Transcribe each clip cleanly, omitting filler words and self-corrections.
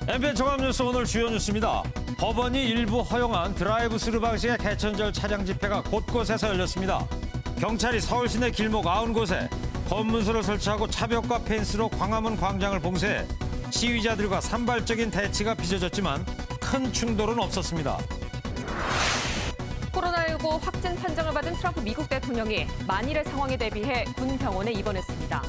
MBN 종합뉴스 오늘 주요 뉴스입니다. 법원이 일부 허용한 드라이브스루 방식의 개천절 차량 집회가 곳곳에서 열렸습니다. 경찰이 서울 시내 길목 90곳에 검문소를 설치하고 차벽과 펜스로 광화문 광장을 봉쇄해 시위자들과 산발적인 대치가 빚어졌지만 큰 충돌은 없었습니다. 코로나19 확진 판정을 받은 트럼프 미국 대통령이 만일의 상황에 대비해 군 병원에 입원했습니다.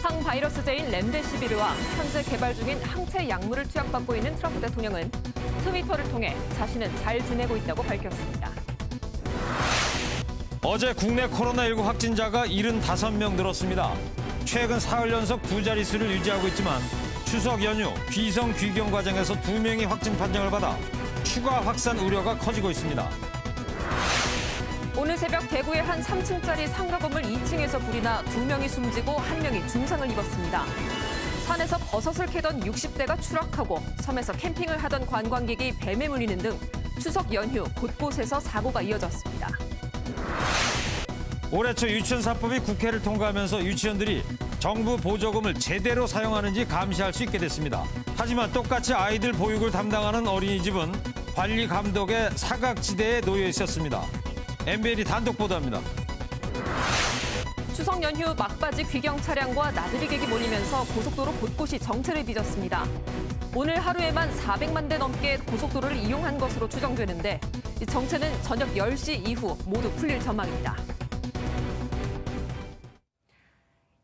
항바이러스제인 렘데시비르와 현재 개발 중인 항체 약물을 투약받고 있는 트럼프 대통령은 트위터를 통해 자신은 잘 지내고 있다고 밝혔습니다. 어제 국내 코로나19 확진자가 75명 늘었습니다. 최근 사흘 연속 두 자릿수를 유지하고 있지만 추석 연휴 귀성 귀경 과정에서 2명이 확진 판정을 받아 추가 확산 우려가 커지고 있습니다. 오늘 새벽 대구의 한 3층짜리 상가 건물 2층에서 불이 나 2명이 숨지고 1명이 중상을 입었습니다. 산에서 버섯을 캐던 60대가 추락하고 섬에서 캠핑을 하던 관광객이 뱀에 물리는 등 추석 연휴 곳곳에서 사고가 이어졌습니다. 올해 초 유치원사법이 국회를 통과하면서 유치원들이 정부 보조금을 제대로 사용하는지 감시할 수 있게 됐습니다. 하지만 똑같이 아이들 보육을 담당하는 어린이집은 관리 감독의 사각지대에 놓여 있었습니다. MBN이 단독 보도합니다. 추석 연휴 막바지 귀경 차량과 나들이객이 몰리면서 고속도로 곳곳이 정체를 빚었습니다. 오늘 하루에만 400만 대 넘게 고속도로를 이용한 것으로 추정되는데 이 정체는 저녁 10시 이후 모두 풀릴 전망입니다.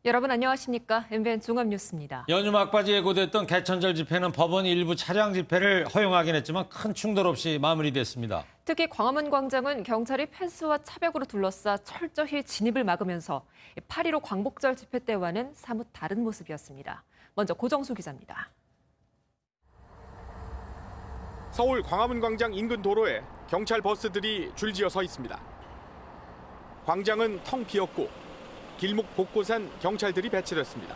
여러분 안녕하십니까? MBN 종합뉴스입니다. 연휴 막바지 예고됐던 개천절 집회는 법원이 일부 차량 집회를 허용하긴 했지만 큰 충돌 없이 마무리됐습니다. 특히 광화문 광장은 경찰이 펜스와 차벽으로 둘러싸 철저히 진입을 막으면서 8.15 광복절 집회 때와는 사뭇 다른 모습이었습니다. 먼저 고정수 기자입니다. 서울 광화문 광장 인근 도로에 경찰 버스들이 줄지어 서 있습니다. 광장은 텅 비었고 길목 곳곳엔 경찰들이 배치됐습니다.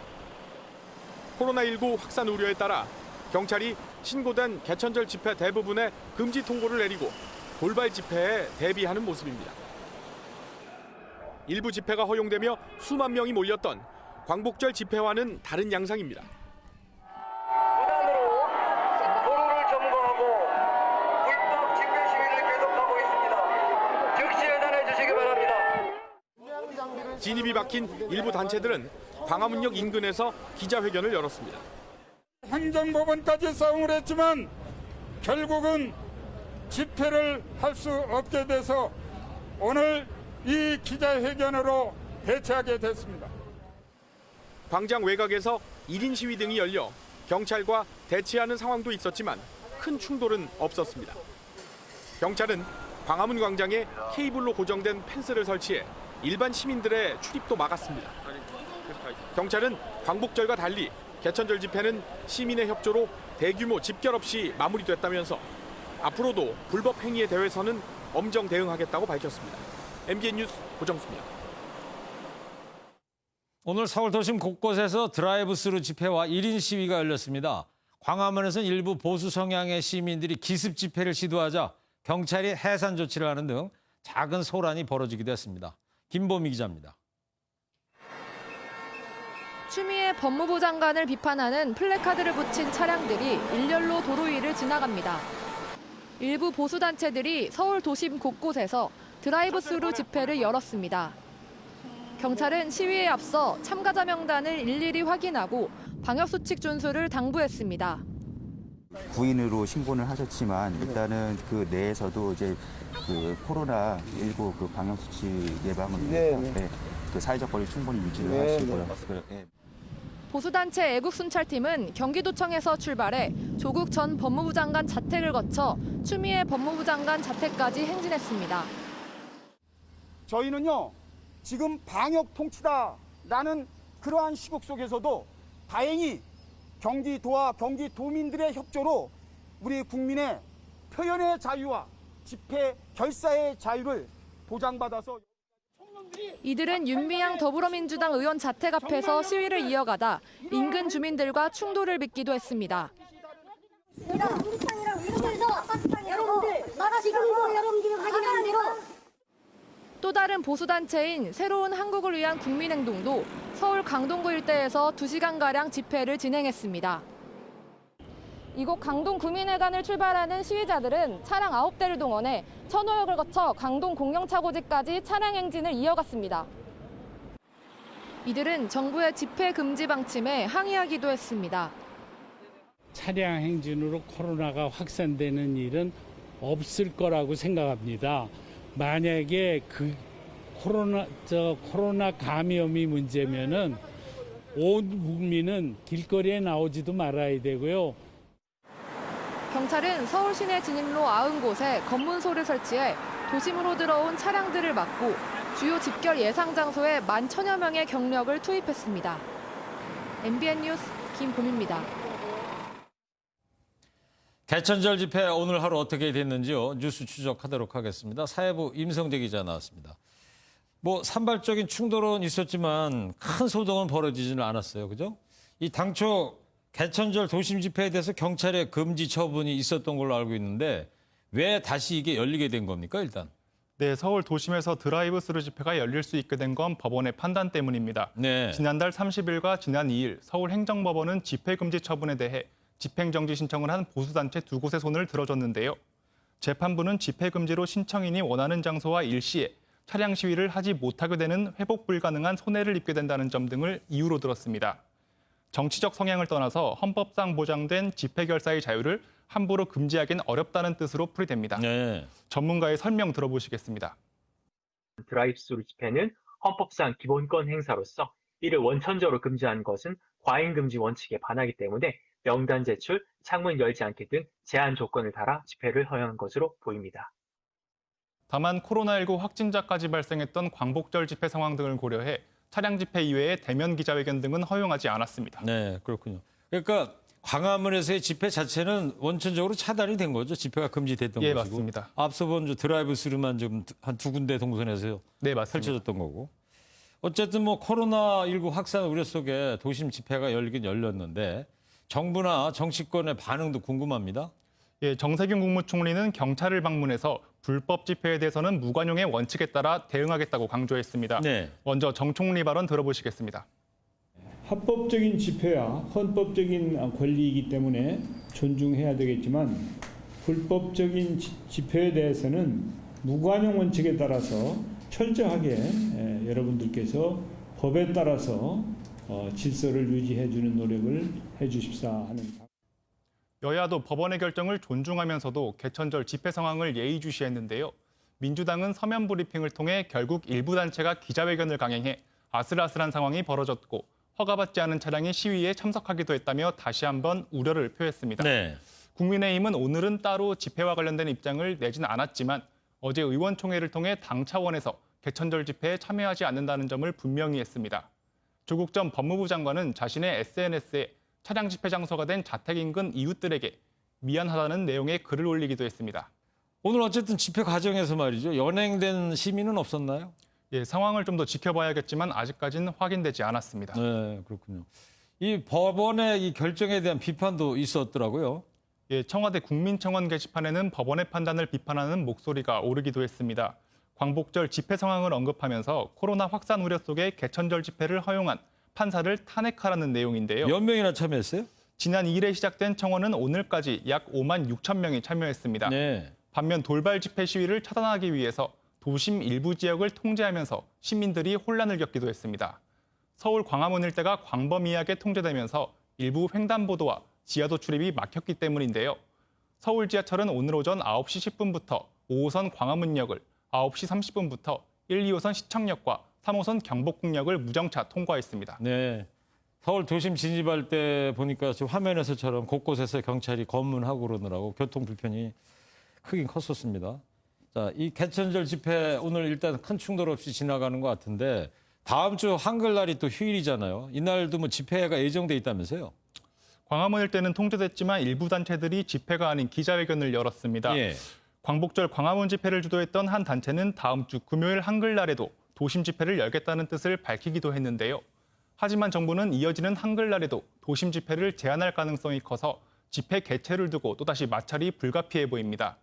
코로나19 확산 우려에 따라 경찰이 신고된 개천절 집회 대부분에 금지 통보를 내리고 돌발 집회에 대비하는 모습입니다. 일부 집회가 허용되며 수만 명이 몰렸던 광복절 집회와는 다른 양상입니다. 무단으로 도로를 점거하고 불법 집회 시위를 계속하고 있습니다. 즉시 해산해 주시기 바랍니다. 진입이 막힌 일부 단체들은 광화문역 인근에서 기자회견을 열었습니다. 행정법원까지 싸움을 했지만 결국은 집회를 할 수 없게 돼서 오늘 이 기자회견으로 대체하게 됐습니다. 광장 외곽에서 1인 시위 등이 열려 경찰과 대치하는 상황도 있었지만 큰 충돌은 없었습니다. 경찰은 광화문 광장에 케이블로 고정된 펜스를 설치해 일반 시민들의 출입도 막았습니다. 경찰은 광복절과 달리 개천절 집회는 시민의 협조로 대규모 집결 없이 마무리됐다면서 앞으로도 불법 행위에 대해서는 엄정 대응하겠다고 밝혔습니다. MBN 뉴스 고정수입니다. 오늘 서울 도심 곳곳에서 드라이브스루 집회와 1인 시위가 열렸습니다. 광화문에서는 일부 보수 성향의 시민들이 기습 집회를 시도하자 경찰이 해산 조치를 하는 등 작은 소란이 벌어지기도 했습니다. 김보미 기자입니다. 추미애 법무부 장관을 비판하는 플래카드를 붙인 차량들이 일렬로 도로 위를 지나갑니다. 일부 보수단체들이 서울 도심 곳곳에서 드라이브스루 집회를 열었습니다. 경찰은 시위에 앞서 참가자 명단을 일일이 확인하고 방역수칙 준수를 당부했습니다. 구인으로 신고는 하셨지만 일단은 그 내에서도 이제 그 코로나19 그 방역수칙 예방을 위해서 그 사회적 거리 충분히 유지를 하시고요. 보수단체 애국순찰팀은 경기도청에서 출발해 조국 전 법무부 장관 자택을 거쳐 추미애 법무부 장관 자택까지 행진했습니다. 저희는요, 지금 방역 통치다라는 그러한 시국 속에서도 다행히 경기도와 경기도민들의 협조로 우리 국민의 표현의 자유와 집회 결사의 자유를 보장받아서 이들은 윤미향 더불어민주당 의원 자택 앞에서 시위를 이어가다 인근 주민들과 충돌을 빚기도 했습니다. 또 다른 보수단체인 새로운 한국을 위한 국민행동도 서울 강동구 일대에서 2시간가량 집회를 진행했습니다. 이곳 강동 구민회관을 출발하는 시위자들은 차량 9대를 동원해 천호역을 거쳐 강동 공영차고지까지 차량 행진을 이어갔습니다. 이들은 정부의 집회 금지 방침에 항의하기도 했습니다. 차량 행진으로 코로나가 확산되는 일은 없을 거라고 생각합니다. 만약에 그 코로나 감염이 문제면은 온 국민은 길거리에 나오지도 말아야 되고요. 경찰은 서울 시내 진입로 90곳에 검문소를 설치해 도심으로 들어온 차량들을 막고 주요 집결 예상 장소에 11,000여 명의 경력을 투입했습니다. MBN 뉴스 김봄입니다. 개천절 집회 오늘 하루 어떻게 됐는지요? 뉴스 추적하도록 하겠습니다. 사회부 임성재 기자 나왔습니다. 산발적인 충돌은 있었지만 큰 소동은 벌어지지는 않았어요. 그죠? 이 당초 개천절 도심 집회에 대해서 경찰의 금지 처분이 있었던 걸로 알고 있는데 왜 다시 이게 열리게 된 겁니까, 일단? 네, 서울 도심에서 드라이브 스루 집회가 열릴 수 있게 된 건 법원의 판단 때문입니다. 네. 지난달 30일과 지난 2일 서울행정법원은 집회 금지 처분에 대해 집행정지 신청을 한 보수단체 2곳의 손을 들어줬는데요. 재판부는 집회 금지로 신청인이 원하는 장소와 일시에 차량 시위를 하지 못하게 되는 회복 불가능한 손해를 입게 된다는 점 등을 이유로 들었습니다. 정치적 성향을 떠나서 헌법상 보장된 집회 결사의 자유를 함부로 금지하기는 어렵다는 뜻으로 풀이됩니다. 네. 전문가의 설명 들어보시겠습니다. 드라이브스루 집회는 헌법상 기본권 행사로서 이를 원천적으로 금지한 것은 과잉금지 원칙에 반하기 때문에 명단 제출, 창문 열지 않기 등 제한 조건을 달아 집회를 허용한 것으로 보입니다. 다만 코로나19 확진자까지 발생했던 광복절 집회 상황 등을 고려해 차량 집회 이외에 대면 기자회견 등은 허용하지 않았습니다. 네, 그렇군요. 그러니까 광화문에서의 집회 자체는 원천적으로 차단이 된 거죠? 집회가 금지됐던 예, 것이고. 맞습니다. 앞서 본 드라이브 스루만 좀 한 2군데 동선에서 네, 맞습니다. 펼쳐졌던 거고. 어쨌든 코로나19 확산 우려 속에 도심 집회가 열긴 열렸는데 정부나 정치권의 반응도 궁금합니다. 예, 정세균 국무총리는 경찰을 방문해서 불법 집회에 대해서는 무관용의 원칙에 따라 대응하겠다고 강조했습니다. 네. 먼저 정 총리 발언 들어보시겠습니다. 합법적인 집회야 헌법적인 권리이기 때문에 존중해야 되겠지만 불법적인 집회에 대해서는 무관용 원칙에 따라서 철저하게 여러분들께서 법에 따라서 질서를 유지해 주는 노력을 해 주십사 하는. 여야도 법원의 결정을 존중하면서도 개천절 집회 상황을 예의주시했는데요. 민주당은 서면 브리핑을 통해 결국 일부 단체가 기자회견을 강행해 아슬아슬한 상황이 벌어졌고 허가받지 않은 차량이 시위에 참석하기도 했다며 다시 한번 우려를 표했습니다. 네. 국민의힘은 오늘은 따로 집회와 관련된 입장을 내진 않았지만 어제 의원총회를 통해 당 차원에서 개천절 집회에 참여하지 않는다는 점을 분명히 했습니다. 조국 전 법무부 장관은 자신의 SNS에 차량 집회 장소가 된 자택 인근 이웃들에게 미안하다는 내용의 글을 올리기도 했습니다. 오늘 어쨌든 집회 과정에서 말이죠. 연행된 시민은 없었나요? 예, 상황을 좀 더 지켜봐야겠지만 아직까지는 확인되지 않았습니다. 네, 그렇군요. 이 법원의 이 결정에 대한 비판도 있었더라고요. 예, 청와대 국민청원 게시판에는 법원의 판단을 비판하는 목소리가 오르기도 했습니다. 광복절 집회 상황을 언급하면서 코로나 확산 우려 속에 개천절 집회를 허용한 판사를 탄핵하라는 내용인데요. 몇 명이나 참여했어요? 지난 2일에 시작된 청원은 오늘까지 약 5만 6천 명이 참여했습니다. 네. 반면 돌발 집회 시위를 차단하기 위해서 도심 일부 지역을 통제하면서 시민들이 혼란을 겪기도 했습니다. 서울 광화문 일대가 광범위하게 통제되면서 일부 횡단보도와 지하도 출입이 막혔기 때문인데요. 서울 지하철은 오늘 오전 9시 10분부터 5호선 광화문역을, 9시 30분부터 1, 2호선 시청역과 3호선 경복궁역을 무정차 통과했습니다. 네. 서울 도심 진입할 때 보니까 지금 화면에서처럼 곳곳에서 경찰이 검문하고 그러느라고 교통 불편이 크긴 컸었습니다. 자, 이 개천절 집회 오늘 일단 큰 충돌 없이 지나가는 것 같은데 다음 주 한글날이 또 휴일이잖아요. 이날도 집회가 예정돼 있다면서요? 광화문 일대는 통제됐지만 일부 단체들이 집회가 아닌 기자회견을 열었습니다. 예. 광복절 광화문 집회를 주도했던 한 단체는 다음 주 금요일 한글날에도 도심 집회를 열겠다는 뜻을 밝히기도 했는데요. 하지만 정부는 이어지는 한글날에도 도심 집회를 제한할 가능성이 커서 집회 개최를 두고 또다시 마찰이 불가피해 보입니다.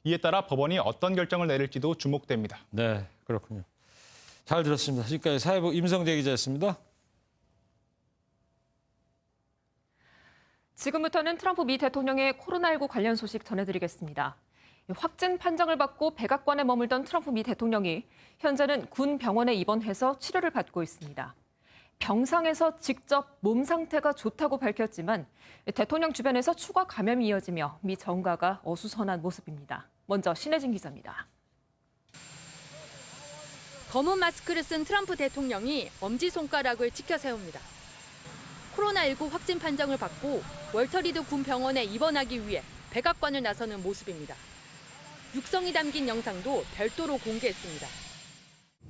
이에 따라 법원이 어떤 결정을 내릴지도 주목됩니다. 네, 그렇군요. 잘 들었습니다. 지금까지 사회부 임성재 기자였습니다. 지금부터는 트럼프 미 대통령의 코로나19 관련 소식 전해드리겠습니다. 확진 판정을 받고 백악관에 머물던 트럼프 미 대통령이 현재는 군 병원에 입원해서 치료를 받고 있습니다. 병상에서 직접 몸 상태가 좋다고 밝혔지만 대통령 주변에서 추가 감염이 이어지며 미 정가가 어수선한 모습입니다. 먼저 신혜진 기자입니다. 검은 마스크를 쓴 트럼프 대통령이 엄지손가락을 치켜 세웁니다. 코로나19 확진 판정을 받고 월터 리드 군 병원에 입원하기 위해 백악관을 나서는 모습입니다. 육성이 담긴 영상도 별도로 공개했습니다.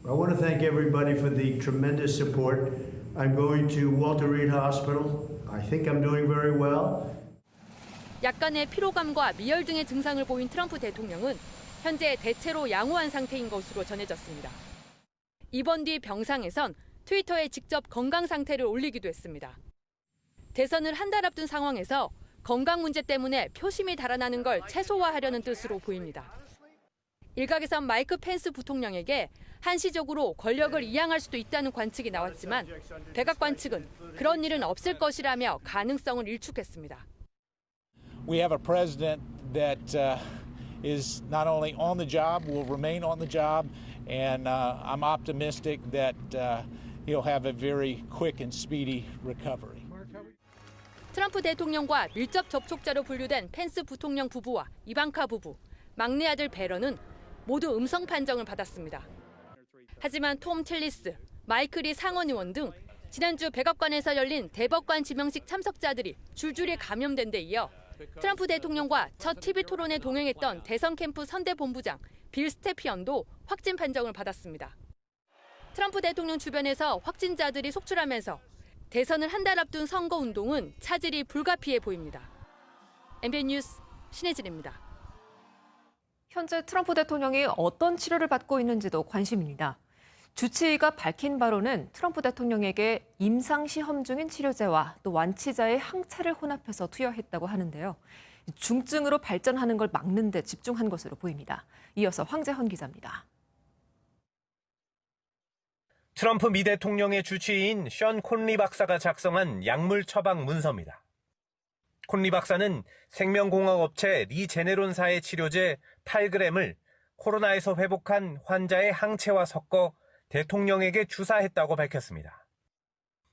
I want to thank everybody for the tremendous support. I'm going to Walter Reed Hospital. I think I'm doing very well. 약간의 피로감과 미열 등의 증상을 보인 트럼프 대통령은 현재 대체로 양호한 상태인 것으로 전해졌습니다. 입원 뒤 병상에선 트위터에 직접 건강 상태를 올리기도 했습니다. 대선을 한 달 앞둔 상황에서 건강 문제 때문에 표심이 달아나는 걸 최소화하려는 뜻으로 보입니다. 일각에선 마이크 펜스 부통령에게 한시적으로 권력을 이양할 수도 있다는 관측이 나왔지만 백악관 측은 그런 일은 없을 것이라며 가능성을 일축했습니다. We have a president that is not only on the job, will remain on the job, and I'm optimistic that he'll have a very quick and speedy recovery. 트럼프 대통령과 밀접 접촉자로 분류된 펜스 부통령 부부와 이방카 부부, 막내 아들 베런은 모두 음성 판정을 받았습니다. 하지만 톰 틸리스, 마이클 리 상원 의원 등 지난주 백악관에서 열린 대법관 지명식 참석자들이 줄줄이 감염된 데 이어 트럼프 대통령과 첫 TV 토론에 동행했던 대선 캠프 선대 본부장 빌 스테피언도 확진 판정을 받았습니다. 트럼프 대통령 주변에서 확진자들이 속출하면서 대선을 한 달 앞둔 선거 운동은 차질이 불가피해 보입니다. MBN 뉴스 신혜진입니다. 현재 트럼프 대통령이 어떤 치료를 받고 있는지도 관심입니다. 주치의가 밝힌 바로는 트럼프 대통령에게 임상시험 중인 치료제와 또 완치자의 항체를 혼합해서 투여했다고 하는데요. 중증으로 발전하는 걸 막는 데 집중한 것으로 보입니다. 이어서 황재헌 기자입니다. 트럼프 미 대통령의 주치의인 션 콘리 박사가 작성한 약물 처방 문서입니다. 콘리 박사는 생명공학업체 리제네론사의 치료제 8g을 코로나에서 회복한 환자의 항체와 섞어 대통령에게 주사했다고 밝혔습니다.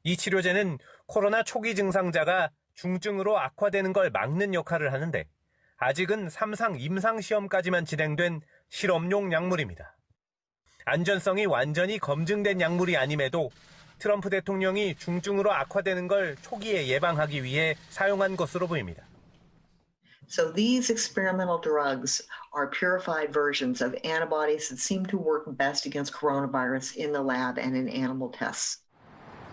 이 치료제는 코로나 초기 증상자가 중증으로 악화되는 걸 막는 역할을 하는데 아직은 3상 임상시험까지만 진행된 실험용 약물입니다. 안전성이 완전히 검증된 약물이 아님에도 트럼프 대통령이 중증으로 악화되는 걸 초기에 예방하기 위해 사용한 것으로 보입니다. So these experimental drugs are purified versions of antibodies that seem to work best against coronavirus in the lab and in animal tests.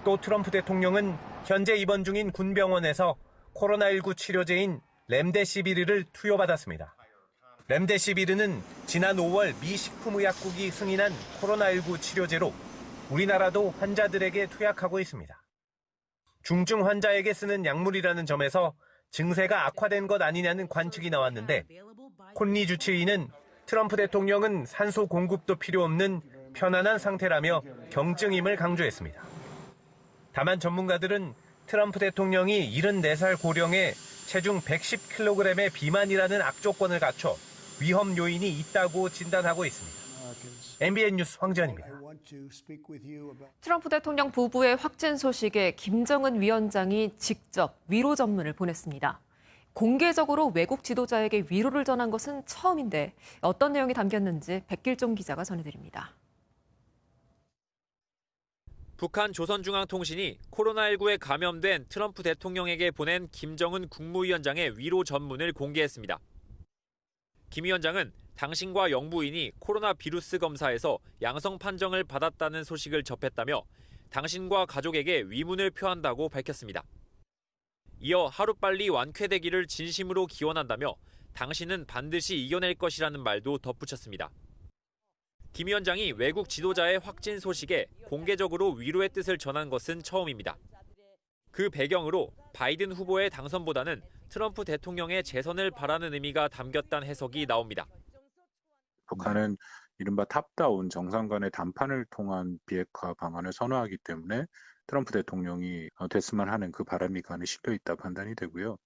또 트럼프 대통령은 현재 입원 중인 군병원에서 코로나19 치료제인 렘데시비르를 투여받았습니다. 렘데시비르는 지난 5월 미 식품의약국이 승인한 코로나19 치료제로 우리나라도 환자들에게 투약하고 있습니다. 중증 환자에게 쓰는 약물이라는 점에서 증세가 악화된 것 아니냐는 관측이 나왔는데 콘리 주치의는 트럼프 대통령은 산소 공급도 필요 없는 편안한 상태라며 경증임을 강조했습니다. 다만 전문가들은 트럼프 대통령이 74살 고령에 체중 110kg의 비만이라는 악조건을 갖춰 위험 요인이 있다고 진단하고 있습니다. MBN 뉴스 황재헌입니다. 트럼프 대통령 부부의 확진 소식에 김정은 위원장이 직접 위로 전문을 보냈습니다. 공개적으로 외국 지도자에게 위로를 전한 것은 처음인데 어떤 내용이 담겼는지 백길종 기자가 전해드립니다. 북한 조선중앙통신이 코로나19에 감염된 트럼프 대통령에게 보낸 김정은 국무위원장의 위로 전문을 공개했습니다. 김 위원장은 당신과 영부인이 코로나 비루스 검사에서 양성 판정을 받았다는 소식을 접했다며 당신과 가족에게 위문을 표한다고 밝혔습니다. 이어 하루빨리 완쾌되기를 진심으로 기원한다며 당신은 반드시 이겨낼 것이라는 말도 덧붙였습니다. 김 위원장이 외국 지도자의 확진 소식에 공개적으로 위로의 뜻을 전한 것은 처음입니다. 그 배경으로 바이든 후보의 당선보다는 트럼프 대통령의 재선을 바라는 의미가 담겼다는 해석이 나옵니다. 북한은 이른바 탑다운 정상 간의談판을 통한 비핵화 방안을 선호하기 때문에 트럼프 대통령이 됐으면 하는 그 바람이 그 안에 실려 있다 판단이 되고요.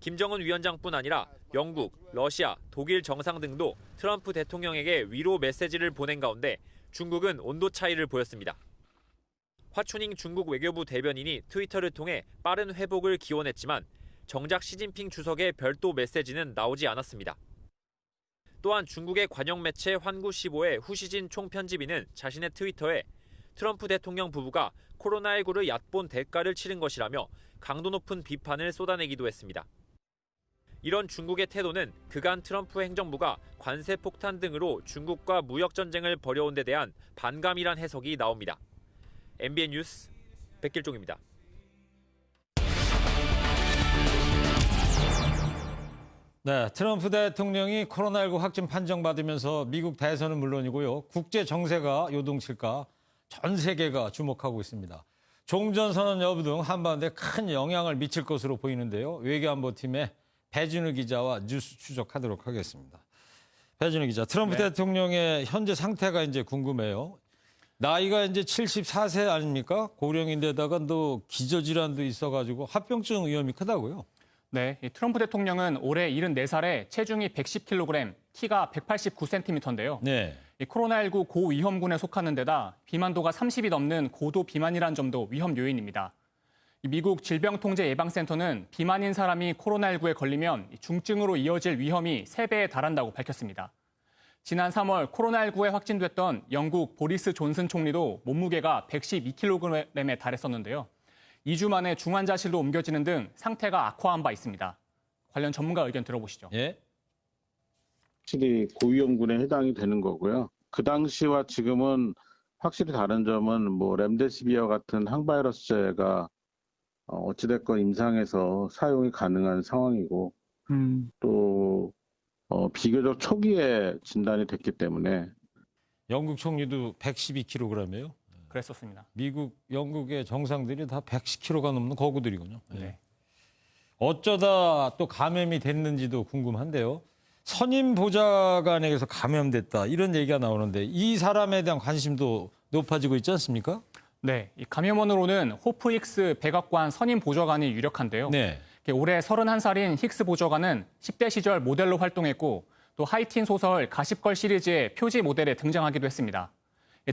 김정은 위원장뿐 아니라 영국, 러시아, 독일 정상 등도 트럼프 대통령에게 위로 메시지를 보낸 가운데 중국은 온도 차이를 보였습니다. 화춘잉 중국 외교부 대변인이 트위터를 통해 빠른 회복을 기원했지만 정작 시진핑 주석의 별도 메시지는 나오지 않았습니다. 또한 중국의 관영 매체 환구15의 후시진 총편집인은 자신의 트위터에 트럼프 대통령 부부가 코로나19를 얕본 대가를 치른 것이라며 강도 높은 비판을 쏟아내기도 했습니다. 이런 중국의 태도는 그간 트럼프 행정부가 관세 폭탄 등으로 중국과 무역 전쟁을 벌여온 데 대한 반감이란 해석이 나옵니다. MBN 뉴스 백길종입니다. 네, 트럼프 대통령이 코로나19 확진 판정받으면서 미국 대선은 물론이고요. 국제 정세가 요동칠까 전 세계가 주목하고 있습니다. 종전선언 여부 등 한반도에 큰 영향을 미칠 것으로 보이는데요. 외교안보팀의 배진우 기자와 뉴스 추적하도록 하겠습니다. 배진우 기자, 트럼프 대통령의 현재 상태가 이제 궁금해요. 나이가 이제 74세 아닙니까? 고령인데다가 또 기저질환도 있어가지고 합병증 위험이 크다고요? 네, 트럼프 대통령은 올해 74살에 체중이 110kg, 키가 189cm인데요. 네. 코로나19 고위험군에 속하는 데다 비만도가 30이 넘는 고도 비만이란 점도 위험 요인입니다. 미국 질병통제예방센터는 비만인 사람이 코로나19에 걸리면 중증으로 이어질 위험이 3배에 달한다고 밝혔습니다. 지난 3월 코로나19에 확진됐던 영국 보리스 존슨 총리도 몸무게가 112kg에 달했었는데요. 2주 만에 중환자실로 옮겨지는 등 상태가 악화한 바 있습니다. 관련 전문가 의견 들어보시죠. 예. 확실히 고위험군에 해당이 되는 거고요. 그 당시와 지금은 확실히 다른 점은 렘데시비어 같은 항바이러스제가 어찌됐건 임상에서 사용이 가능한 상황이고 또 비교적 초기에 진단이 됐기 때문에 영국 총리도 112kg이에요. 그랬었습니다. 영국의 정상들이 다 110kg가 넘는 거구들이군요. 네. 어쩌다 또 감염이 됐는지도 궁금한데요. 선임 보좌관에게서 감염됐다 이런 얘기가 나오는데 이 사람에 대한 관심도 높아지고 있지 않습니까? 네, 이 감염원으로는 호프 힉스 백악관 선임 보좌관이 유력한데요. 네. 올해 31살인 힉스 보좌관은 10대 시절 모델로 활동했고 또 하이틴 소설 가십걸 시리즈의 표지 모델에 등장하기도 했습니다.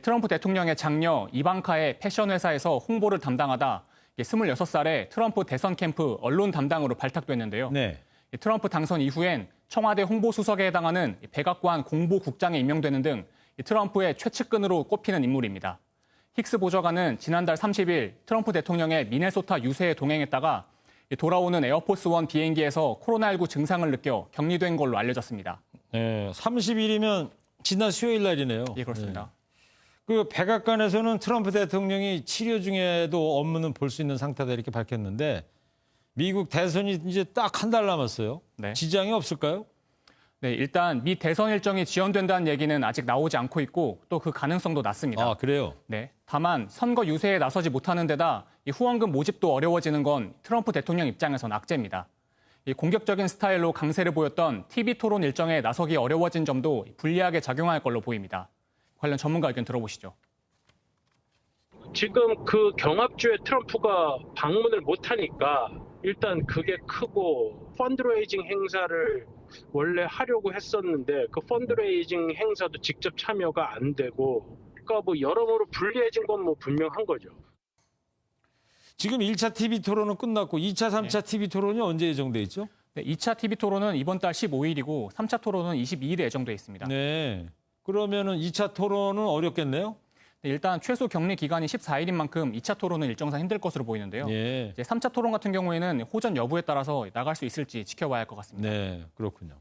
트럼프 대통령의 장녀 이방카의 패션 회사에서 홍보를 담당하다 26살에 트럼프 대선 캠프 언론 담당으로 발탁됐는데요. 네. 트럼프 당선 이후엔 청와대 홍보수석에 해당하는 백악관 공보국장에 임명되는 등 트럼프의 최측근으로 꼽히는 인물입니다. 힉스 보좌관은 지난달 30일 트럼프 대통령의 미네소타 유세에 동행했다가 돌아오는 에어포스원 비행기에서 코로나19 증상을 느껴 격리된 걸로 알려졌습니다. 네, 30일이면 지난 수요일 날이네요. 예, 그렇습니다. 그 백악관에서는 트럼프 대통령이 치료 중에도 업무는 볼 수 있는 상태다 이렇게 밝혔는데 미국 대선이 이제 딱 한 달 남았어요. 네. 지장이 없을까요? 네, 일단 미 대선 일정이 지연된다는 얘기는 아직 나오지 않고 있고 또 그 가능성도 낮습니다. 아, 그래요? 네. 다만 선거 유세에 나서지 못하는 데다 이 후원금 모집도 어려워지는 건 트럼프 대통령 입장에선 악재입니다. 이 공격적인 스타일로 강세를 보였던 TV 토론 일정에 나서기 어려워진 점도 불리하게 작용할 걸로 보입니다. 관련 전문가 의견 들어보시죠. 지금 그 경합주에 트럼프가 방문을 못하니까 일단 그게 크고 펀드레이징 행사를 원래 하려고 했었는데 그 펀드레이징 행사도 직접 참여가 안 되고 그러니까 여러모로 불리해진 건 분명한 거죠. 지금 1차 TV 토론은 끝났고 2차, 3차 TV 토론이 언제 예정돼 있죠? 네, 2차 TV 토론은 이번 달 15일이고 3차 토론은 22일에 예정돼 있습니다. 네. 그러면은 2차 토론은 어렵겠네요? 네, 일단 최소 격리 기간이 14일인 만큼 2차 토론은 일정상 힘들 것으로 보이는데요. 예. 이제 3차 토론 같은 경우에는 호전 여부에 따라서 나갈 수 있을지 지켜봐야 할 것 같습니다. 네, 그렇군요.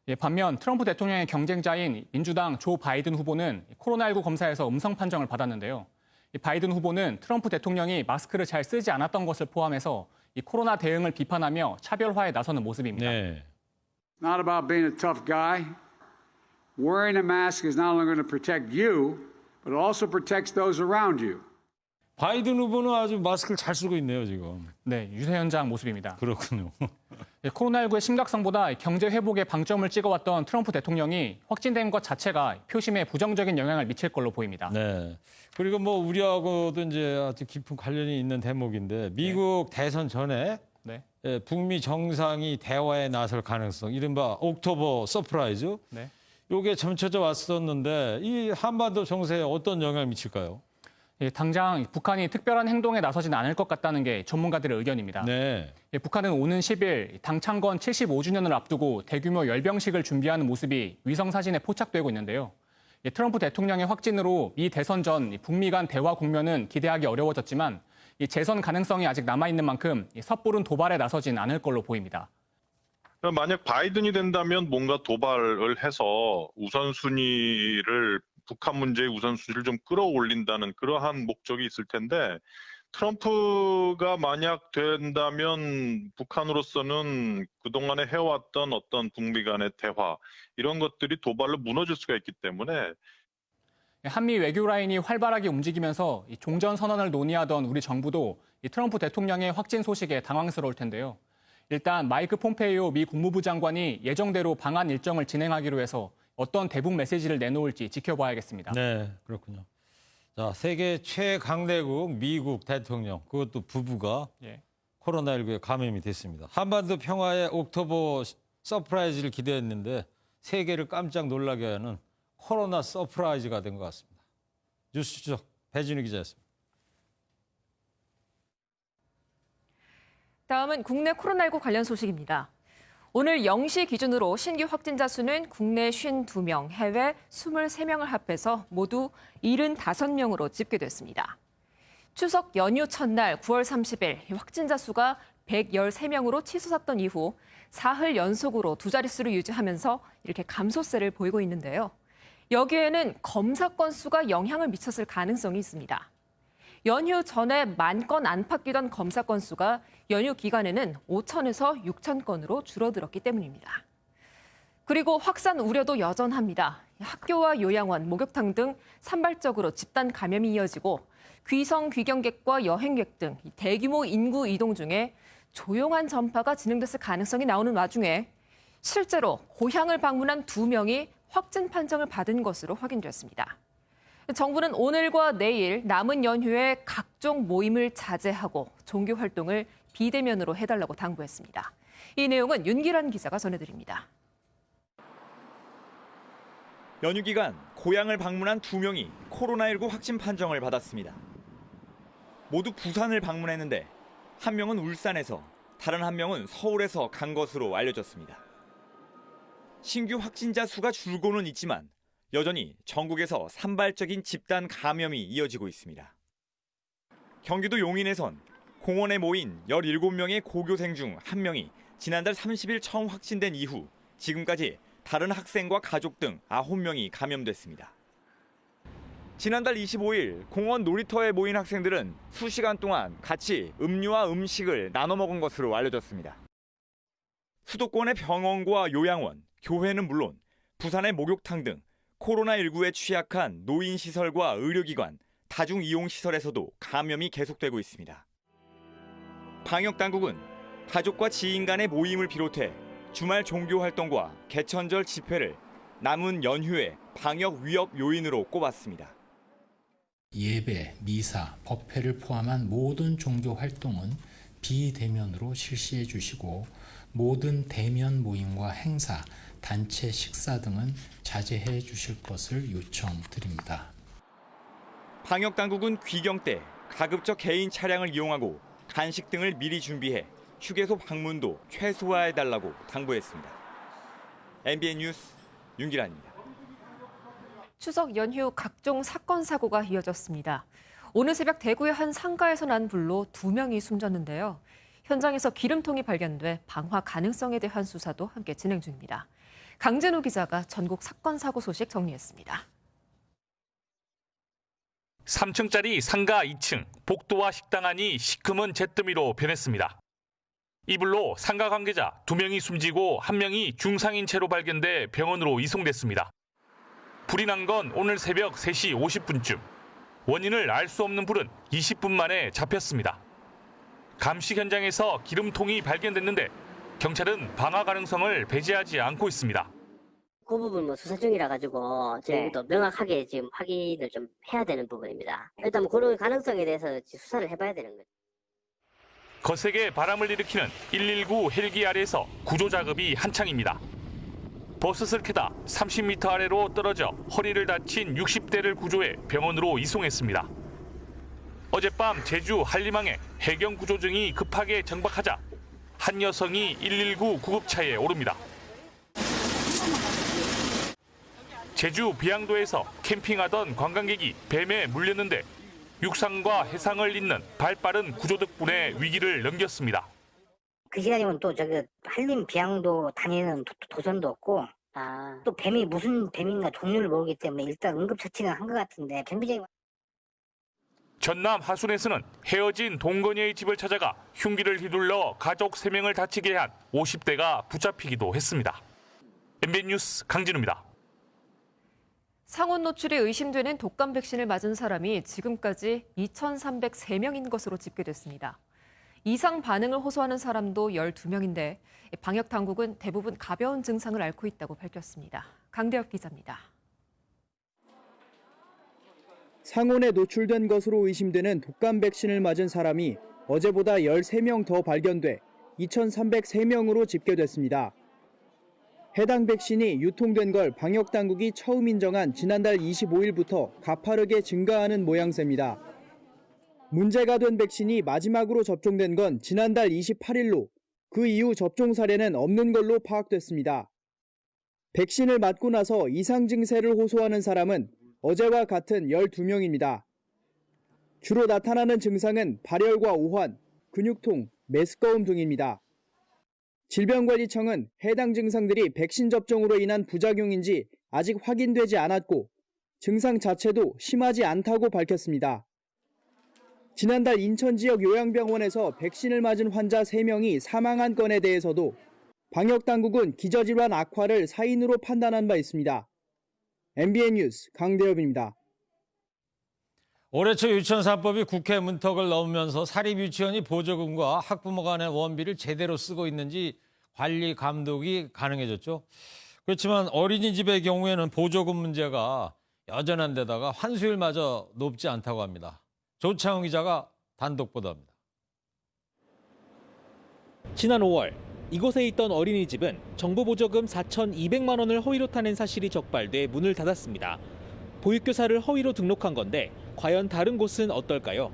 예, 반면 트럼프 대통령의 경쟁자인 민주당 조 바이든 후보는 코로나19 검사에서 음성 판정을 받았는데요. 이 바이든 후보는 트럼프 대통령이 마스크를 잘 쓰지 않았던 것을 포함해서 이 코로나 대응을 비판하며 차별화에 나서는 모습입니다. 네. Not about being a tough guy. Wearing a mask is not only going to protect you, but it also protects those around you. 바이든 후보는 아주 마스크를 잘 쓰고 있네요, 지금. 네, 유세 현장 모습입니다. 그렇군요. 코로나19의 심각성보다 경제 회복에 방점을 찍어왔던 트럼프 대통령이 확진된 것 자체가 표심에 부정적인 영향을 미칠 걸로 보입니다. 네. 그리고 우리하고도 이제 아주 깊은 관련이 있는 대목인데 미국 대선 전에 북미 정상이 대화에 나설 가능성, 이른바 옥토버 서프라이즈. 네. 이게 점쳐져 왔었는데 이 한반도 정세에 어떤 영향을 미칠까요? 예, 당장 북한이 특별한 행동에 나서진 않을 것 같다는 게 전문가들의 의견입니다. 네. 예, 북한은 오는 10일 당 창건 75주년을 앞두고 대규모 열병식을 준비하는 모습이 위성사진에 포착되고 있는데요. 예, 트럼프 대통령의 확진으로 미 대선 전 북미 간 대화 국면은 기대하기 어려워졌지만 재선 가능성이 아직 남아있는 만큼 섣부른 도발에 나서진 않을 걸로 보입니다. 만약 바이든이 된다면 뭔가 도발을 해서 우선순위를 북한 문제의 우선순위를 좀 끌어올린다는 그러한 목적이 있을 텐데 트럼프가 만약 된다면 북한으로서는 그동안에 해왔던 어떤 북미 간의 대화 이런 것들이 도발로 무너질 수가 있기 때문에 한미 외교 라인이 활발하게 움직이면서 종전 선언을 논의하던 우리 정부도 트럼프 대통령의 확진 소식에 당황스러울 텐데요. 일단 마이크 폼페이오 미 국무부 장관이 예정대로 방한 일정을 진행하기로 해서 어떤 대북 메시지를 내놓을지 지켜봐야겠습니다. 네, 그렇군요. 자, 세계 최강대국 미국 대통령, 그것도 부부가 코로나19에 감염이 됐습니다. 한반도 평화의 옥토버 서프라이즈를 기대했는데 세계를 깜짝 놀라게 하는 코로나 서프라이즈가 된 것 같습니다. 뉴스 추적 배진우 기자였습니다. 다음은 국내 코로나19 관련 소식입니다. 오늘 0시 기준으로 신규 확진자 수는 국내 52명, 해외 23명을 합해서 모두 75명으로 집계됐습니다. 추석 연휴 첫날 9월 30일 확진자 수가 113명으로 치솟았던 이후 사흘 연속으로 두 자릿수를 유지하면서 이렇게 감소세를 보이고 있는데요. 여기에는 검사 건수가 영향을 미쳤을 가능성이 있습니다. 연휴 전에 10,000건 안팎이던 검사 건수가 연휴 기간에는 5,000에서 6,000건으로 줄어들었기 때문입니다. 그리고 확산 우려도 여전합니다. 학교와 요양원, 목욕탕 등 산발적으로 집단 감염이 이어지고 귀성 귀경객과 여행객 등 대규모 인구 이동 중에 조용한 전파가 진행됐을 가능성이 나오는 와중에 실제로 고향을 방문한 2명이 확진 판정을 받은 것으로 확인됐습니다. 정부는 오늘과 내일 남은 연휴에 각종 모임을 자제하고 종교 활동을 비대면으로 해달라고 당부했습니다. 이 내용은 윤기란 기자가 전해드립니다. 연휴 기간 고향을 방문한 2명이 코로나19 확진 판정을 받았습니다. 모두 부산을 방문했는데 한 명은 울산에서 다른 한 명은 서울에서 간 것으로 알려졌습니다. 신규 확진자 수가 줄고는 있지만 여전히 전국에서 산발적인 집단 감염이 이어지고 있습니다. 경기도 용인에선 공원에 모인 17명의 고교생 중 1명이 지난달 30일 처음 확진된 이후 지금까지 다른 학생과 가족 등 9명이 감염됐습니다. 지난달 25일 공원 놀이터에 모인 학생들은 수시간 동안 같이 음료와 음식을 나눠 먹은 것으로 알려졌습니다. 수도권의 병원과 요양원, 교회는 물론 부산의 목욕탕 등 코로나19에 취약한 노인시설과 의료기관, 다중이용시설에서도 감염이 계속되고 있습니다. 방역당국은 가족과 지인 간의 모임을 비롯해 주말 종교활동과 개천절 집회를 남은 연휴에 방역 위협 요인으로 꼽았습니다. 예배, 미사, 법회를 포함한 모든 종교 활동은 비대면으로 실시해 주시고 모든 대면 모임과 행사, 단체 식사 등은 자제해 주실 것을 요청드립니다. 방역당국은 귀경 때 가급적 개인 차량을 이용하고 간식 등을 미리 준비해 휴게소 방문도 최소화해달라고 당부했습니다. MBN 뉴스 윤기란입니다. 추석 연휴 각종 사건 사고가 이어졌습니다. 오늘 새벽 대구의 한 상가에서 난 불로 2명이 숨졌는데요. 현장에서 기름통이 발견돼 방화 가능성에 대한 수사도 함께 진행 중입니다. 강진우 기자가 전국 사건 사고 소식 정리했습니다. 3층짜리 상가 2층, 복도와 식당 안이 시커먼 잿더미로 변했습니다. 이 불로 상가 관계자 2명이 숨지고 1명이 중상인 채로 발견돼 병원으로 이송됐습니다. 불이 난 건 오늘 새벽 3시 50분쯤. 원인을 알 수 없는 불은 20분 만에 잡혔습니다. 감식 현장에서 기름통이 발견됐는데 경찰은 방화 가능성을 배제하지 않고 있습니다. 그 부분 수사 중이라 가지고 저희도 명확하게 지금 확인을 좀 해야 되는 부분입니다. 일단 그런 가능성에 대해서 수사를 해봐야 되는 거죠. 거세게 바람을 일으키는 119 헬기 아래에서 구조 작업이 한창입니다. 버스를 캐다 30m 아래로 떨어져 허리를 다친 60대를 구조해 병원으로 이송했습니다. 어젯밤 제주 한림항에 해경 구조증이 급하게 정박하자 한 여성이 119 구급차에 오릅니다. 제주 비양도에서 캠핑하던 관광객이 뱀에 물렸는데 육상과 해상을 잇는 발빠른 구조 덕분에 위기를 넘겼습니다. 그 시간이면 또 저기 한림 비양도 다니는 도선도 없고 또 뱀이 무슨 뱀인가 종류를 모르기 때문에 일단 응급처치는 한 것 같은데 경비장이 전남 하순에서는 헤어진 동거녀의 집을 찾아가 흉기를 휘둘러 가족 3명을 다치게 한 50대가 붙잡히기도 했습니다. MBN 뉴스 강진우입니다. 상온 노출이 의심되는 독감 백신을 맞은 사람이 지금까지 2,303명인 것으로 집계됐습니다. 이상 반응을 호소하는 사람도 12명인데 방역 당국은 대부분 가벼운 증상을 앓고 있다고 밝혔습니다. 강대엽 기자입니다. 상온에 노출된 것으로 의심되는 독감 백신을 맞은 사람이 어제보다 13명 더 발견돼 2,303명으로 집계됐습니다. 해당 백신이 유통된 걸 방역 당국이 처음 인정한 지난달 25일부터 가파르게 증가하는 모양새입니다. 문제가 된 백신이 마지막으로 접종된 건 지난달 28일로 그 이후 접종 사례는 없는 걸로 파악됐습니다. 백신을 맞고 나서 이상 증세를 호소하는 사람은 어제와 같은 12명입니다. 주로 나타나는 증상은 발열과 오한, 근육통, 메스꺼움 등입니다. 질병관리청은 해당 증상들이 백신 접종으로 인한 부작용인지 아직 확인되지 않았고 증상 자체도 심하지 않다고 밝혔습니다. 지난달 인천 지역 요양병원에서 백신을 맞은 환자 3명이 사망한 건에 대해서도 방역당국은 기저질환 악화를 사인으로 판단한 바 있습니다. MBN 뉴스 강대엽입니다. 올해 초 유치원 3법이 국회 문턱을 넘으면서 사립유치원이 보조금과 학부모 간의 원비를 제대로 쓰고 있는지 관리 감독이 가능해졌죠. 그렇지만 어린이집의 경우에는 보조금 문제가 여전한 데다가 환수율마저 높지 않다고 합니다. 조창훈 기자가 단독 보도합니다. 지난 5월 이곳에 있던 어린이집은 정부 보조금 4,200만 원을 허위로 타낸 사실이 적발돼 문을 닫았습니다. 보육교사를 허위로 등록한 건데 과연 다른 곳은 어떨까요?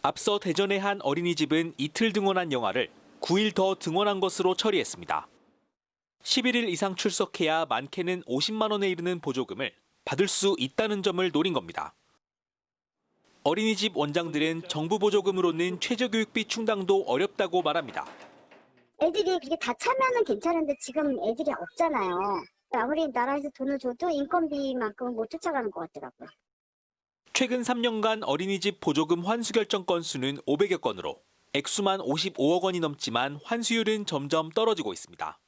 앞서 대전의 한 어린이집은 이틀 등원한 영아를 9일 더 등원한 것으로 처리했습니다. 11일 이상 출석해야 많게는 50만 원에 이르는 보조금을 받을 수 있다는 점을 노린 겁니다. 어린이집 원장들은 정부 보조금으로는 최저교육비 충당도 어렵다고 말합니다. 애들이 그렇게 다 차면은 괜찮은데 지금 애들이 없잖아요. 아무리 나라에서 돈을 줘도 인건비만큼은 못 쫓아가는 것 같더라고요. 최근 3년간 어린이집 보조금 환수 결정 건수는 500여 건으로 액수만 55억 원이 넘지만 환수율은 점점 떨어지고 있습니다.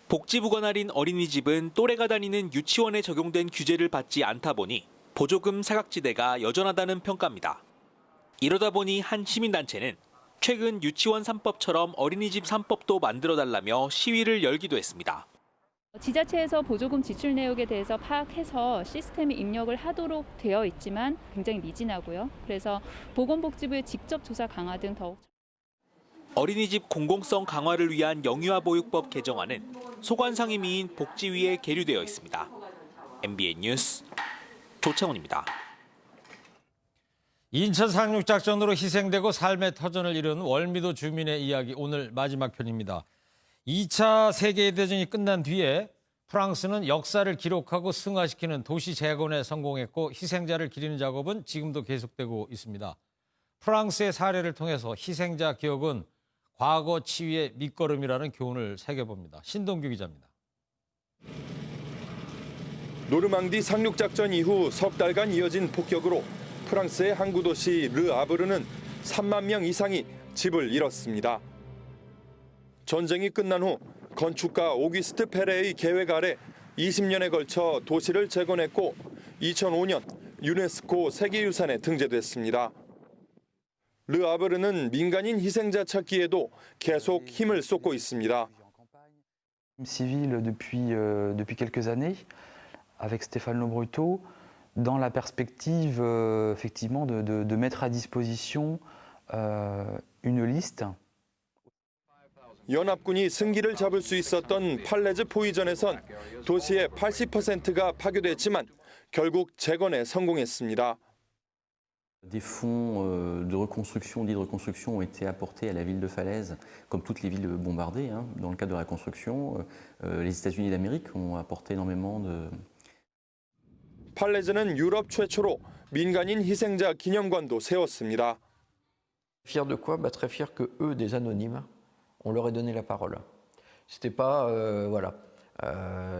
복지부 관할인 어린이집은 또래가 다니는 유치원에 적용된 규제를 받지 않다 보니 보조금 사각지대가 여전하다는 평가입니다. 이러다 보니 한 시민단체는 최근 유치원 3법처럼 어린이집 3법도 만들어달라며 시위를 열기도 했습니다. 지자체에서 보조금 지출 내역에 대해서 파악해서 시스템에 입력을 하도록 되어 있지만 굉장히 미진하고요. 그래서 보건복지부의 직접 조사 강화 등 더욱 어린이집 공공성 강화를 위한 영유아 보육법 개정안은 소관상임위인 복지위에 계류되어 있습니다. MBN 뉴스 조창훈입니다. 인천 상륙작전으로 희생되고 삶의 터전을 이룬 월미도 주민의 이야기 오늘 마지막 편입니다. 2차 세계대전이 끝난 뒤에 프랑스는 역사를 기록하고 승화시키는 도시 재건에 성공했고 희생자를 기리는 작업은 지금도 계속되고 있습니다. 프랑스의 사례를 통해서 희생자 기억은 과거 치유의 밑거름이라는 교훈을 새겨봅니다. 신동규 기자입니다. 노르망디 상륙작전 이후 석 달간 이어진 폭격으로 프랑스의 항구 도시 르 아브르는 3만 명 이상이 집을 잃었습니다. 전쟁이 끝난 후 건축가 오기스트 페레의 계획 아래 20년에 걸쳐 도시를 재건했고 2005년 유네스코 세계유산에 등재됐습니다. 르 아브르는 민간인 희생자 찾기에도 계속 힘을 쏟고 있습니다. civile depuis quelques années avec Stéphane Le Brutto dans la perspective effectivement de mettre à disposition une liste. 연합군이 승기를 잡을 수 있었던 팔레즈 포위전에선 도시의 80%가 파괴됐지만 결국 재건에 성공했습니다. Des fonds de reconstruction, dits de reconstruction ont été apportés à la ville de Falaise, comme toutes les villes bombardées. Dans le cadre de la reconstruction, les États-Unis d'Amérique ont apporté énormément de... 팔레즈는 유럽 최초로 민간인 희생자 기념관도 세웠습니다. Fier de quoi? Très fier que eux, des anonymes, on leur ait donné la parole. C'était pas, voilà,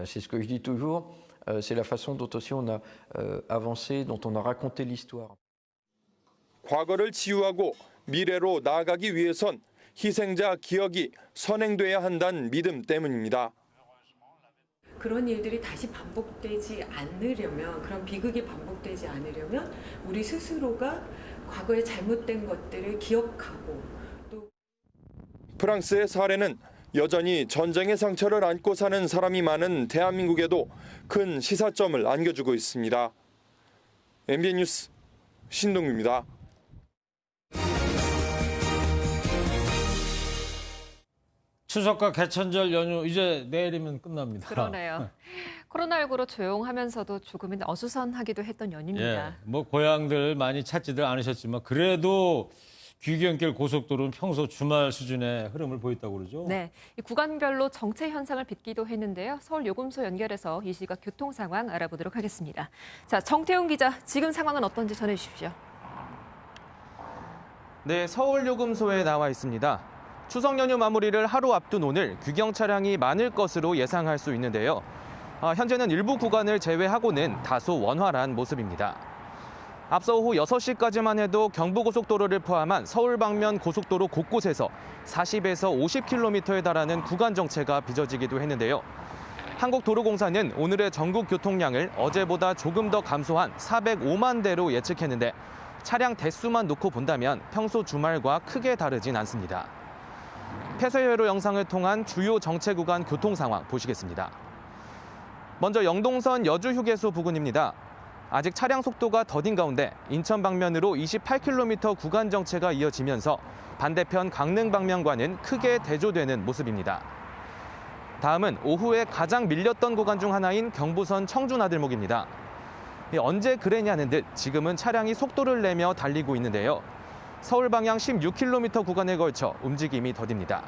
c'est ce que je dis toujours, c'est la façon dont aussi on a avancé, dont on a raconté l'histoire. 과거를 치유하고 미래로 나아가기 위해선 희생자 기억이 선행돼야 한다는 믿음 때문입니다. 그런 일들이 다시 반복되지 않으려면, 그런 비극이 반복되지 않으려면 우리 스스로가 과거에 잘못된 것들을 기억하고 또 프랑스의 사례는 여전히 전쟁의 상처를 안고 사는 사람이 많은 대한민국에도 큰 시사점을 안겨주고 있습니다. MBN 뉴스 신동규입니다. 추석과 개천절 연휴 이제 내일이면 끝납니다. 그러네요. 코로나19로 조용하면서도 조금은 어수선하기도 했던 연휴입니다. 예, 뭐 고향들 많이 찾지들 않으셨지만 그래도 귀경길 고속도로는 평소 주말 수준의 흐름을 보였다고 그러죠? 네, 이 구간별로 정체 현상을 빚기도 했는데요. 서울 요금소 연결해서 이 시각 교통 상황 알아보도록 하겠습니다. 자, 정태웅 기자, 지금 상황은 어떤지 전해주십시오. 네, 서울 요금소에 나와 있습니다. 추석 연휴 마무리를 하루 앞둔 오늘 귀경 차량이 많을 것으로 예상할 수 있는데요. 현재는 일부 구간을 제외하고는 다소 원활한 모습입니다. 앞서 오후 6시까지만 해도 경부고속도로를 포함한 서울 방면 고속도로 곳곳에서 40에서 50km에 달하는 구간 정체가 빚어지기도 했는데요. 한국도로공사는 오늘의 전국 교통량을 어제보다 조금 더 감소한 405만 대로 예측했는데 차량 대수만 놓고 본다면 평소 주말과 크게 다르진 않습니다. 폐쇄회로 영상을 통한 주요 정체 구간 교통 상황 보시겠습니다. 먼저 영동선 여주휴게소 부근입니다. 아직 차량 속도가 더딘 가운데 인천 방면으로 28km 구간 정체가 이어지면서 반대편 강릉 방면과는 크게 대조되는 모습입니다. 다음은 오후에 가장 밀렸던 구간 중 하나인 경부선 청주나들목입니다. 언제 그랬냐는 듯 지금은 차량이 속도를 내며 달리고 있는데요. 서울 방향 16km 구간에 걸쳐 움직임이 더딥니다.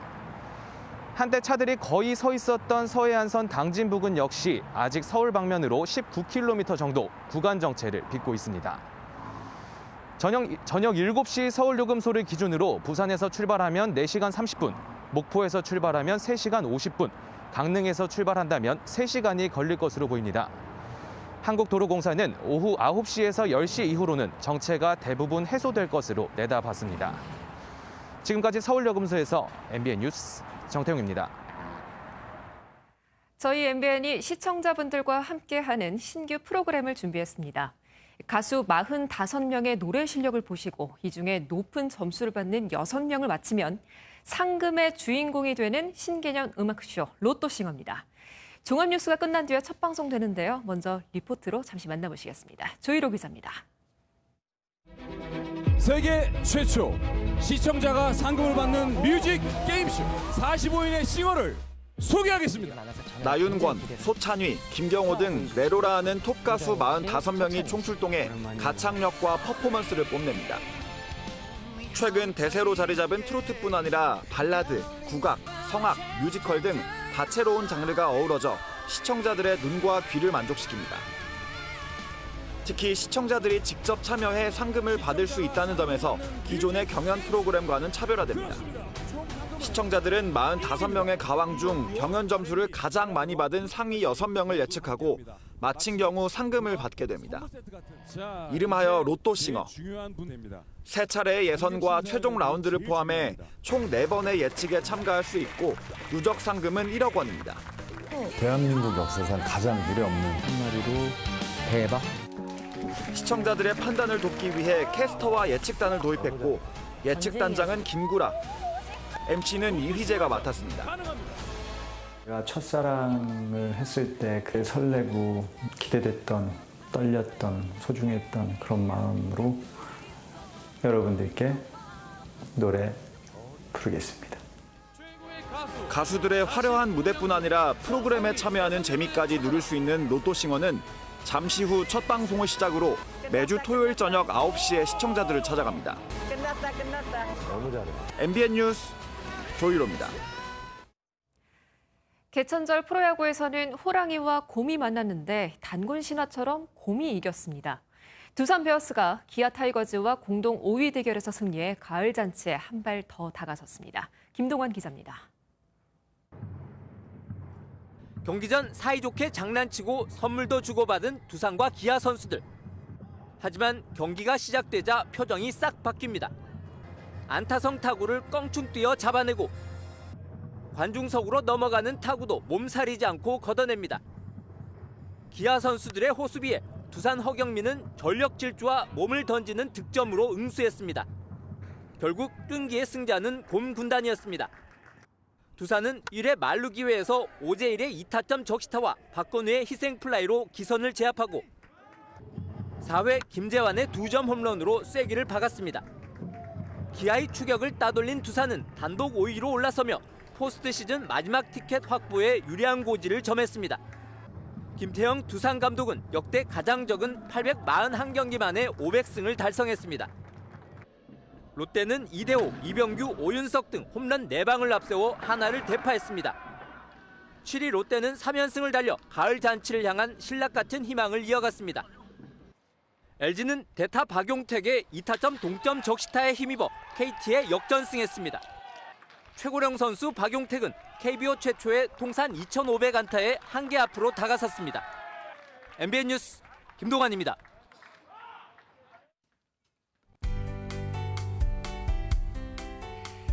한때 차들이 거의 서 있었던 서해안선 당진 부근 역시 아직 서울 방면으로 19km 정도 구간 정체를 빚고 있습니다. 저녁 7시 서울 요금소를 기준으로 부산에서 출발하면 4시간 30분, 목포에서 출발하면 3시간 50분, 강릉에서 출발한다면 3시간이 걸릴 것으로 보입니다. 한국도로공사는 오후 9시에서 10시 이후로는 정체가 대부분 해소될 것으로 내다봤습니다. 지금까지 서울요금소에서 MBN 뉴스 정태웅입니다. 저희 MBN이 시청자분들과 함께하는 신규 프로그램을 준비했습니다. 가수 45명의 노래 실력을 보시고 이 중에 높은 점수를 받는 6명을 맞히면 상금의 주인공이 되는 신개념 음악쇼 로또싱어입니다. 종합뉴스가 끝난 뒤에 첫 방송되는데요. 먼저 리포트로 잠시 만나보시겠습니다. 조희로 기자입니다. 세계 최초 시청자가 상금을 받는 뮤직 게임쇼 45인의 싱어를 소개하겠습니다. 나윤권, 소찬휘, 김경호 등 레로라 하는 톱 가수 45명이 총출동해 가창력과 퍼포먼스를 뽐냅니다. 최근 대세로 자리 잡은 트로트뿐 아니라 발라드, 국악, 성악, 뮤지컬 등 다채로운 장르가 어우러져 시청자들의 눈과 귀를 만족시킵니다. 특히 시청자들이 직접 참여해 상금을 받을 수 있다는 점에서 기존의 경연 프로그램과는 차별화됩니다. 시청자들은 45명의 가왕 중 경연 점수를 가장 많이 받은 상위 6명을 예측하고 맞힌 경우 상금을 받게 됩니다. 이름하여 로또싱어. 3차례의 예선과 최종 라운드를 포함해 총 4번의 예측에 참가할 수 있고 누적 상금은 1억 원입니다. 대한민국 역사상 가장 유례없는 한마디로 대박. 시청자들의 판단을 돕기 위해 캐스터와 예측단을 도입했고 예측단장은 김구라, MC는 이휘재가 맡았습니다. 제가 첫사랑을 했을 때 그 설레고 기대됐던, 떨렸던, 소중했던 그런 마음으로 여러분들께 노래 부르겠습니다. 가수들의 화려한 무대뿐 아니라 프로그램에 참여하는 재미까지 누릴 수 있는 로또싱어는 잠시 후 첫 방송을 시작으로 매주 토요일 저녁 9시에 시청자들을 찾아갑니다. 끝났다. 너무 잘해. MBN 뉴스 조유로입니다. 개천절 프로야구에서는 호랑이와 곰이 만났는데 단군 신화처럼 곰이 이겼습니다. 두산 베어스가 기아 타이거즈와 공동 5위 대결에서 승리해 가을 잔치에 한 발 더 다가섰습니다. 김동환 기자입니다. 경기 전 사이좋게 장난치고 선물도 주고받은 두산과 기아 선수들. 하지만 경기가 시작되자 표정이 싹 바뀝니다. 안타성 타구를 껑충 뛰어 잡아내고 관중석으로 넘어가는 타구도 몸살이지 않고 걷어냅니다. 기아 선수들의 호수비에 두산 허경민은 전력 질주와 몸을 던지는 득점으로 응수했습니다. 결국 끈기의 승자는 곰 군단이었습니다. 두산은 1회 만루 기회에서 오재일의 2타점 적시타와 박건우의 희생플라이로 기선을 제압하고 4회 김재환의 2점 홈런으로 쐐기를 박았습니다. 기아의 추격을 따돌린 두산은 단독 5위로 올라서며 포스트 시즌 마지막 티켓 확보에 유리한 고지를 점했습니다. 김태형 두산 감독은 역대 가장 적은 841경기 만에 500승을 달성했습니다. 롯데는 이대호, 이병규, 오윤석 등 홈런 4방을 앞세워 하나를 대파했습니다. 7위 롯데는 3연승을 달려 가을 잔치를 향한 신락 같은 희망을 이어갔습니다. LG는 대타 박용택의 2타점 동점 적시타에 힘입어 KT에 역전승했습니다. 최고령 선수 박용택은 KBO 최초의 통산 2,500안타에 한개 앞으로 다가섰습니다. MBN 뉴스 김동환입니다.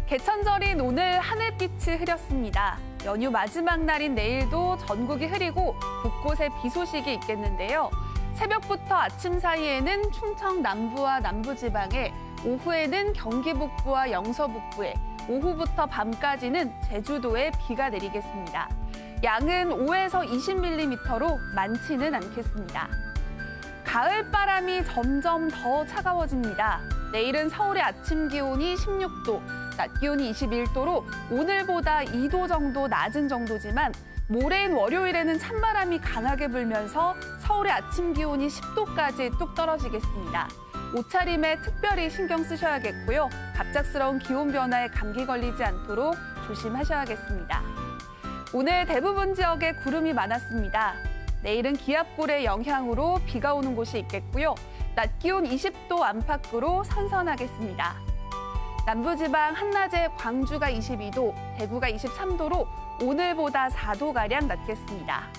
개천절인 오늘 하늘빛이 흐렸습니다. 연휴 마지막 날인 내일도 전국이 흐리고 곳곳에 비 소식이 있겠는데요. 새벽부터 아침 사이에는 충청 남부와 남부지방에, 오후에는 경기 북부와 영서 북부에, 오후부터 밤까지는 제주도에 비가 내리겠습니다. 양은 5에서 20mm로 많지는 않겠습니다. 가을 바람이 점점 더 차가워집니다. 내일은 서울의 아침 기온이 16도, 낮 기온이 21도로 오늘보다 2도 정도 낮은 정도지만 모레인 월요일에는 찬바람이 강하게 불면서 서울의 아침 기온이 10도까지 뚝 떨어지겠습니다. 옷차림에 특별히 신경 쓰셔야겠고요. 갑작스러운 기온 변화에 감기 걸리지 않도록 조심하셔야겠습니다. 오늘 대부분 지역에 구름이 많았습니다. 내일은 기압골의 영향으로 비가 오는 곳이 있겠고요. 낮 기온 20도 안팎으로 선선하겠습니다. 남부지방 한낮에 광주가 22도, 대구가 23도로 오늘보다 4도가량 낮겠습니다.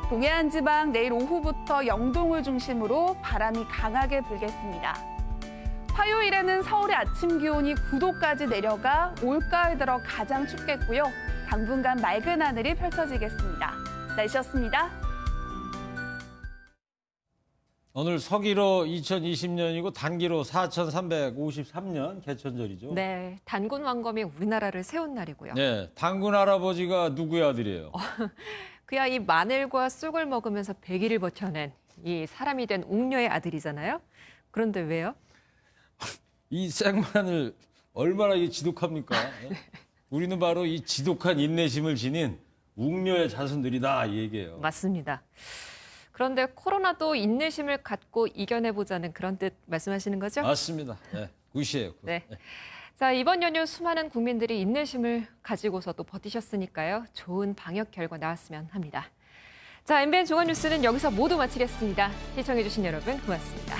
동해안 지방 내일 오후부터 영동을 중심으로 바람이 강하게 불겠습니다. 화요일에는 서울의 아침 기온이 9도까지 내려가 올가을 들어 가장 춥겠고요. 당분간 맑은 하늘이 펼쳐지겠습니다. 날씨였습니다. 오늘 서기로 2020년이고 단기로 4353년 개천절이죠. 네, 단군 왕검이 우리나라를 세운 날이고요. 네, 단군 할아버지가 누구의 아들이에요? 그야 이 마늘과 쑥을 먹으면서 100일을 버텨낸 이 사람이 된 웅녀의 아들이잖아요. 그런데 왜요? 이 생마늘 얼마나 이 지독합니까? 네. 우리는 바로 이 지독한 인내심을 지닌 웅녀의 자손들이다 이 얘기예요. 맞습니다. 그런데 코로나도 인내심을 갖고 이겨내보자는 그런 뜻 말씀하시는 거죠? 맞습니다. 네, 굿이에요. 굿. 네. 자, 이번 연휴 수많은 국민들이 인내심을 가지고서 또 버티셨으니까요. 좋은 방역 결과 나왔으면 합니다. 자, MBN 종합뉴스는 여기서 모두 마치겠습니다. 시청해주신 여러분 고맙습니다.